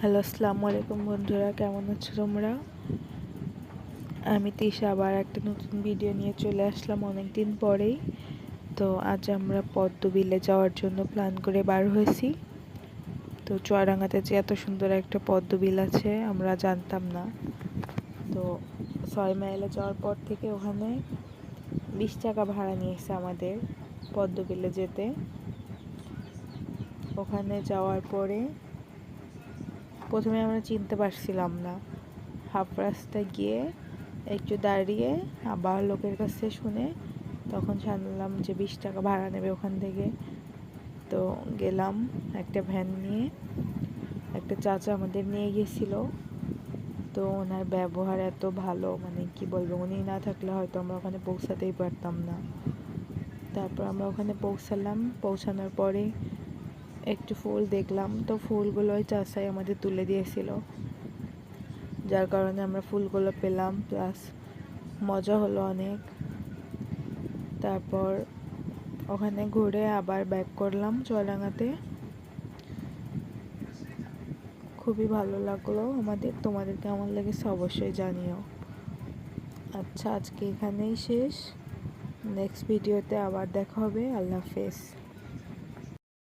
Hello, আসসালামু আলাইকুম বন্ধুরা, কেমন আছো তোমরা? আমি তিশা আবার একটা নতুন ভিডিও নিয়ে চলে আসলাম অনেক দিন পরেই। তো আজ আমরা পদ্মবিলে যাওয়ার জন্য প্ল্যান করে বার হয়েছি। তো চুয়াডাঙ্গাতে যে এত সুন্দর একটা পদ্মবিল আছে আমরা জানতাম না। তো 6 মাইলে যাওয়ার পর থেকে ওখানে 20 টাকা ভাড়া নিয়েছে আমাদের পদ্মবিলে যেতে। ওখানে যাওয়ার পরে প্রথমে আমরা চিনতে পারছিলাম না, হাফ রাস্তায় গিয়ে একটু দাঁড়িয়ে আবার লোকের কাছে শুনে তখন জানলাম যে 20 টাকা ভাড়া নেবে ওখান থেকে। তো গেলাম একটা ভ্যান নিয়ে, একটা চাচা আমাদের নিয়ে গেছিল। তো ওনার ব্যবহার এত ভালো, মানে কি বলবো, উনি না থাকলে হয়তো আমরা ওখানে পৌঁছাতেই পারতাম না। তারপর আমরা ওখানে পৌঁছানোর পরে একটু ফুল দেখলাম, তো ফুলগুলো ওই চাচাই আমাদের তুলে দিয়েছিল, যার কারণে আমরা ফুলগুলো পেলাম, প্লাস মজা হলো অনেক। তারপর ওখানে ঘুরে আবার ব্যাক করলাম চুয়াডাঙ্গাতে। খুবই ভালো লাগলো আমাদের। তোমাদের কেমন লেগেছে অবশ্যই জানিও। আচ্ছা, আজকে এখানেই শেষ। নেক্সট ভিডিওতে আবার দেখা হবে। আল্লাহ হাফেজ।